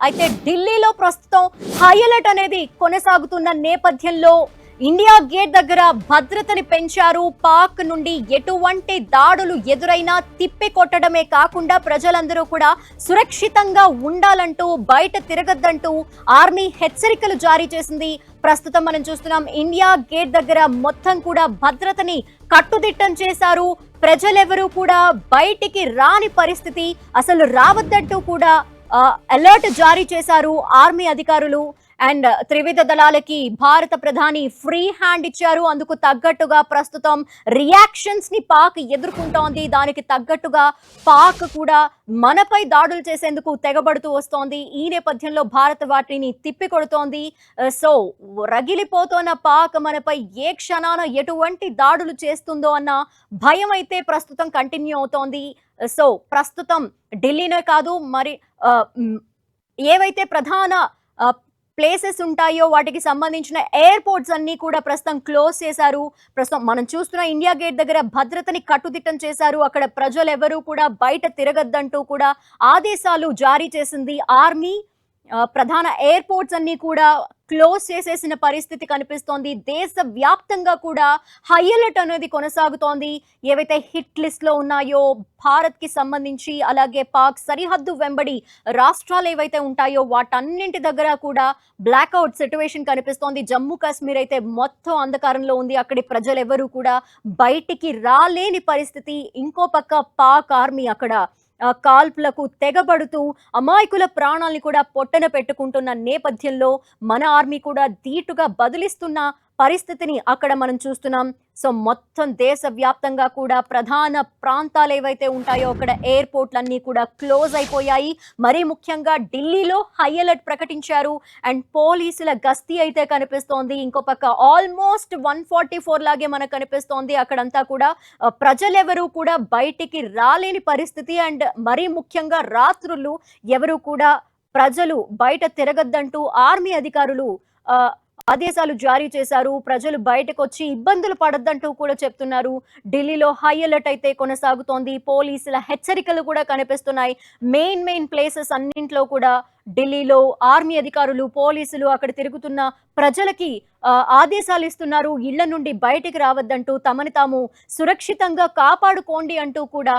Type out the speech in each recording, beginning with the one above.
అయితే ఢిల్లీలో ప్రస్తుతం హై అలర్ట్ అనేది కొనసాగుతున్న నేపథ్యంలో ఇండియా గేట్ దగ్గర భద్రతని పెంచారు. పాక్ నుండి ఎటువంటి దాడులు ఎదురైనా తిప్పి కొట్టడమే కాకుండా ప్రజలందరూ కూడా సురక్షితంగా ఉండాలంటూ బయట తిరగద్దంటూ ఆర్మీ హెచ్చరికలు జారీ చేసింది. ప్రస్తుతం మనం చూస్తున్నాం ఇండియా గేట్ దగ్గర మొత్తం కూడా భద్రతని కట్టుదిట్టం చేశారు. ప్రజలెవరూ కూడా బయటికి రాని పరిస్థితి, అసలు రావద్దంటూ కూడా అలర్ట్ జారీ చేశారు ఆర్మీ అధికారులు. అండ్ త్రివిధ దళాలకి భారత ప్రధాని ఫ్రీ హ్యాండ్ ఇచ్చారు. అందుకు తగ్గట్టుగా ప్రస్తుతం రియాక్షన్స్ ని పాక్ ఎదుర్కొంటోంది. దానికి తగ్గట్టుగా పాక్ కూడా మనపై దాడులు చేసేందుకు తెగబడుతూ వస్తోంది. ఈ నేపథ్యంలో భారత్ వాటిని తిప్పికొడుతోంది. సో రగిలిపోతున్న పాక్ మనపై ఏ క్షణాన ఎటువంటి దాడులు చేస్తుందో అన్న భయం అయితే ప్రస్తుతం కంటిన్యూ అవుతోంది. సో ప్రస్తుతం ఢిల్లీనే కాదు, మరి ఏవైతే ప్రధాన ప్లేసెస్ ఉంటాయో వాటికి సంబంధించిన ఎయిర్పోర్ట్స్ అన్ని కూడా ప్రస్తుతం క్లోజ్ చేశారు. ప్రస్తుతం మనం చూస్తున్న ఇండియా గేట్ దగ్గర భద్రతని కట్టుదిట్టం చేశారు. అక్కడ ప్రజలు ఎవరూ కూడా బయట తిరగద్దంటూ కూడా ఆదేశాలు జారీ చేసింది ఆర్మీ. ప్రధాన ఎయిర్పోర్ట్స్ అన్ని కూడా క్లోజ్ చేసేసిన పరిస్థితి కనిపిస్తోంది. దేశ వ్యాప్తంగా కూడా హై అలర్ట్ అనేది కొనసాగుతోంది. ఏవైతే హిట్ లిస్ట్ లో ఉన్నాయో భారత్ కి సంబంధించి, అలాగే పాక్ సరిహద్దు వెంబడి రాష్ట్రాలు ఏవైతే ఉంటాయో వాటన్నింటి దగ్గర కూడా బ్లాక్అవుట్ సిచ్యువేషన్ కనిపిస్తోంది. జమ్మూ కాశ్మీర్ అయితే మొత్తం అంధకారంలో ఉంది. అక్కడి ప్రజలు ఎవరు కూడా బయటికి రాలేని పరిస్థితి. ఇంకో పక్క పాక్ ఆర్మీ అక్కడ కాల్పులకు తెగబడుతూ అమాయకుల ప్రాణాలను కూడా పొట్టన పెట్టుకుంటున్న నేపథ్యంలో మన ఆర్మీ కూడా ధీటుగా బదులిస్తున్న పరిస్థితిని అక్కడ మనం చూస్తున్నాం. సో మొత్తం దేశవ్యాప్తంగా కూడా ప్రధాన ప్రాంతాలు ఏవైతే ఉంటాయో అక్కడ ఎయిర్పోర్ట్లన్నీ కూడా క్లోజ్ అయిపోయాయి. మరీ ముఖ్యంగా ఢిల్లీలో హై అలర్ట్ ప్రకటించారు. అండ్ పోలీసుల గస్తీ అయితే కనిపిస్తోంది. ఇంకో పక్క ఆల్మోస్ట్ 144 లాగే మనకు కనిపిస్తోంది. అక్కడంతా కూడా ప్రజలెవరూ కూడా బయటికి రాలేని పరిస్థితి. అండ్ మరీ ముఖ్యంగా రాత్రులు ఎవరు కూడా ప్రజలు బయట తిరగద్దంటూ ఆర్మీ అధికారులు ఆదేశాలు జారీ చేశారు. ప్రజలు బయటకు వచ్చి ఇబ్బందులు పడద్దంటూ కూడా చెప్తున్నారు. ఢిల్లీలో హై అలర్ట్ అయితే కొనసాగుతోంది. పోలీసుల హెచ్చరికలు కూడా కనిపిస్తున్నాయి. మెయిన్ ప్లేసెస్ అన్నింట్లో కూడా ఢిల్లీలో ఆర్మీ అధికారులు, పోలీసులు అక్కడ తిరుగుతున్న ప్రజలకి ఆదేశాలు ఇస్తున్నారు. ఇళ్ల నుండి బయటికి రావద్దంటూ, తమని తాము సురక్షితంగా కాపాడుకోండి అంటూ కూడా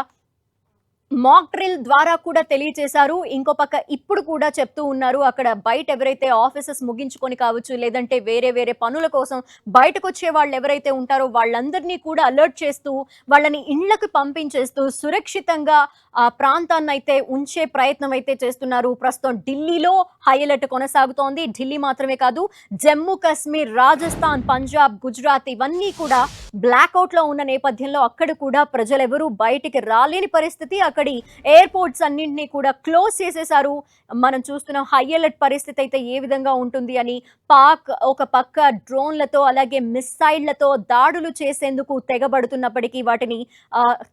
మాక్ డ్రిల్ ద్వారా కూడా తెలియచేశారు. ఇంకో పక్క ఇప్పుడు కూడా చెప్తూ ఉన్నారు. అక్కడ బయట ఎవరైతే ఆఫీసెస్ ముగించుకొని కావచ్చు, లేదంటే వేరే పనుల కోసం బయటకు వచ్చే వాళ్ళు ఎవరైతే ఉంటారో వాళ్ళందరినీ కూడా అలర్ట్ చేస్తూ వాళ్ళని ఇళ్లకు పంపించేస్తూ సురక్షితంగా ఆ ప్రాంతాన్ని అయితే ఉంచే ప్రయత్నం అయితే చేస్తున్నారు. ప్రస్తుతం ఢిల్లీలో హై అలర్ట్ కొనసాగుతోంది. ఢిల్లీ మాత్రమే కాదు, జమ్మూ కాశ్మీర్, రాజస్థాన్, పంజాబ్, గుజరాత్ ఇవన్నీ కూడా బ్లాక్అవుట్ లో ఉన్న నేపథ్యంలో అక్కడ కూడా ప్రజలెవరూ బయటికి రాలేని పరిస్థితి. అక్కడి ఎయిర్పోర్ట్స్ అన్నింటినీ కూడా క్లోజ్ చేసేశారు. మనం చూస్తున్న హై అలర్ట్ పరిస్థితి అయితే ఏ విధంగా ఉంటుంది అని. పాక్ ఒక పక్క డ్రోన్లతో అలాగే మిస్సైళ్లతో దాడులు చేసేందుకు తెగబడుతున్నప్పటికీ వాటిని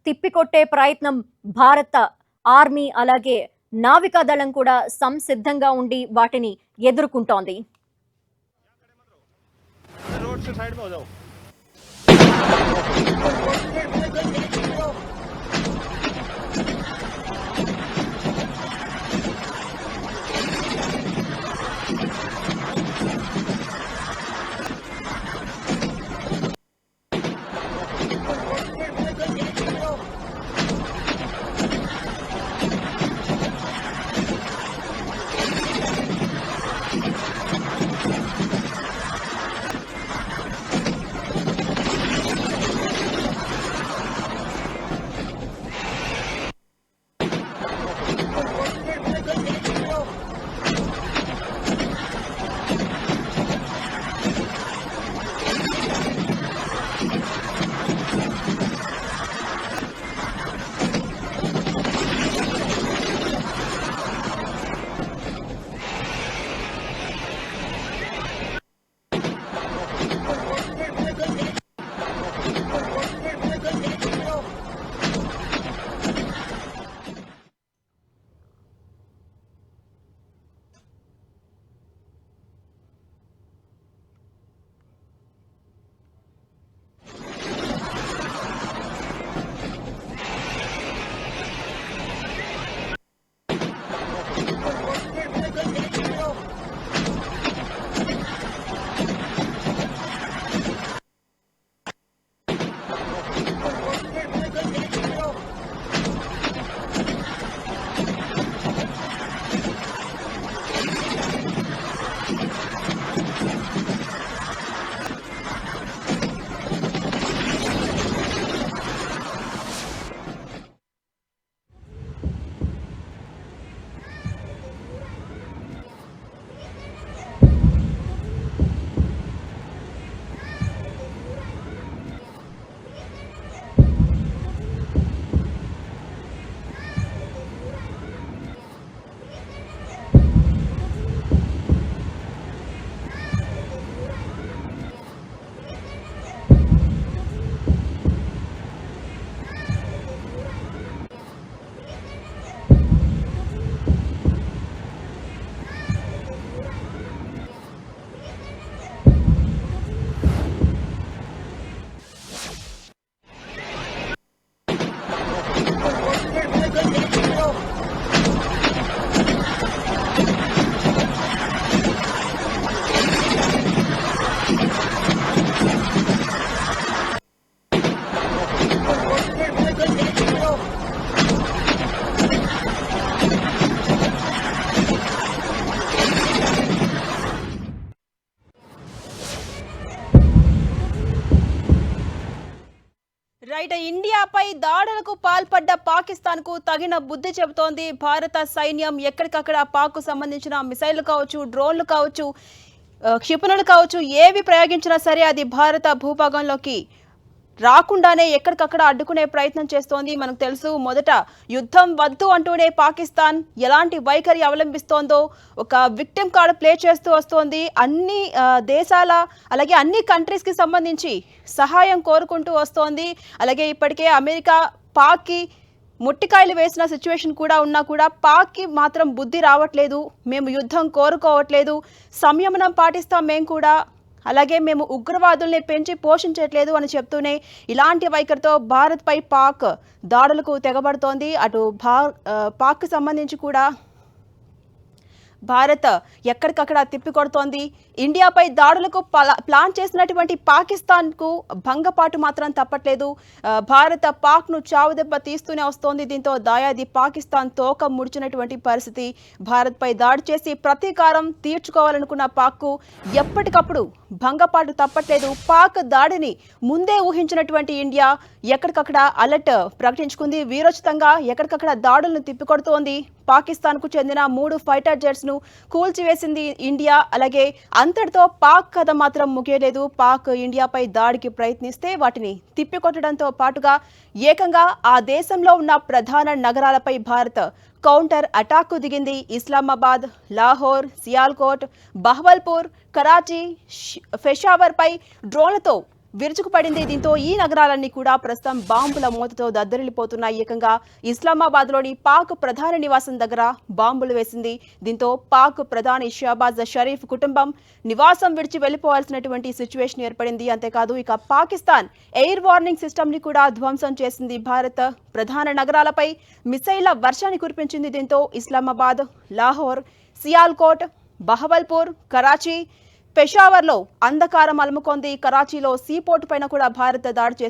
తిప్పికొట్టే ప్రయత్నం భారత ఆర్మీ అలాగే నావికాదళం కూడా సంసిద్ధంగా ఉండి వాటిని ఎదుర్కొంటోంది. రైట్, ఇండియాపై దాడులకు పాల్పడ్డ పాకిస్తాన్ కు తగిన బుద్ధి చెబుతోంది భారత సైన్యం. ఎక్కడికక్కడ పాక్ సంబంధించిన మిసైళ్లు కావచ్చు, డ్రోన్లు కావచ్చు, క్షిపణులు కావచ్చు, ఏవి ప్రయోగించినా సరే అది భారత భూభాగంలోకి రాకుండానే ఎక్కడికక్కడ అడ్డుకునే ప్రయత్నం చేస్తోంది. మనకు తెలుసు, మొదట యుద్ధం వద్దు అంటూనే పాకిస్తాన్ ఎలాంటి వైఖరి అవలంబిస్తోందో ఒక విక్టిమ్ కార్డు ప్లే చేస్తూ వస్తోంది. అన్ని దేశాల అలాగే అన్ని కంట్రీస్కి సంబంధించి సహాయం కోరుకుంటూ వస్తోంది. అలాగే ఇప్పటికే అమెరికా పాక్కి ముట్టికాయలు వేసిన సిచ్యువేషన్ కూడా ఉన్నా కూడా పాక్కి మాత్రం బుద్ధి రావట్లేదు. మేము యుద్ధం కోరుకోవట్లేదు, సంయమనం పాటిస్తాం మేము కూడా, అలాగే మేము ఉగ్రవాదుల్ని పెంచి పోషించట్లేదు అని చెప్తూనే ఇలాంటి వైఖరితో భారత్పై పాక్ దాడులకు తెగబడుతోంది. అటు పాక్కి సంబంధించి కూడా భారత్ ఎక్కడికక్కడ తిప్పికొడుతోంది. ఇండియాపై దాడులకు ప్లాన్ చేసినటువంటి పాకిస్తాన్కు భంగపాటు మాత్రం తప్పట్లేదు. భారత పాక్ను చావుదెబ్బ తీస్తూనే వస్తోంది. దీంతో దాయాది పాకిస్తాన్ తోక ముడిచినటువంటి పరిస్థితి. భారత్పై దాడి చేసి ప్రతీకారం తీర్చుకోవాలనుకున్న పాక్కు ఎప్పటికప్పుడు భంగపాటు తప్పట్లేదు. పాక్ దాడిని ముందే ఊహించినటువంటి ఇండియా ఎక్కడికక్కడ అలర్ట్ ప్రకటించుకుంది. వీరోచితంగా ఎక్కడికక్కడ దాడులను తిప్పికొడుతోంది. పాకిస్తాన్కు చెందిన 3 ఫైటర్ జెట్స్ను కూల్చివేసింది ఇండియా. అలాగే అంతటితో పాక్ కథ మాత్రం ముగియలేదు. పాక్ ఇండియాపై దాడికి ప్రయత్నిస్తే వాటిని తిప్పికొట్టడంతో పాటుగా ఏకంగా ఆ దేశంలో ఉన్న ప్రధాన నగరాలపై భారత్ కౌంటర్ అటాక్కు దిగింది. ఇస్లామాబాద్, లాహోర్, సియాల్కోట్, బహవల్పూర్, కరాచీ, పెషావర్పై డ్రోన్లతో విరుచుకుపడింది. దీంతో ఈ నగరాలన్నీ కూడా ప్రస్తుతం బాంబుల మూతతో దద్దరిల్లిపోతున్నాయి. ఏకంగా ఇస్లామాబాద్లోని పాక్ ప్రధాన నివాసం దగ్గర బాంబులు వేసింది. దీంతో పాక్ ప్రధాని షహబాజ్ షరీఫ్ కుటుంబం నివాసం విడిచి వెళ్లిపోవాల్సినటువంటి సిచ్యువేషన్ ఏర్పడింది. అంతేకాదు ఇక పాకిస్తాన్ ఎయిర్ వార్నింగ్ సిస్టమ్ ని కూడా ధ్వంసం చేసింది. భారత్ ప్రధాన నగరాలపై మిసైళ్ల వర్షాన్ని కురిపించింది. దీంతో ఇస్లామాబాద్, లాహోర్, సియాల్కోట్, బహవల్పూర్, కరాచీ, పెషావర్లో అంధకారం అలుముకొంది. కరాచీలో సీపోర్టు పైన కూడా భారత్ దాడి చేసింది.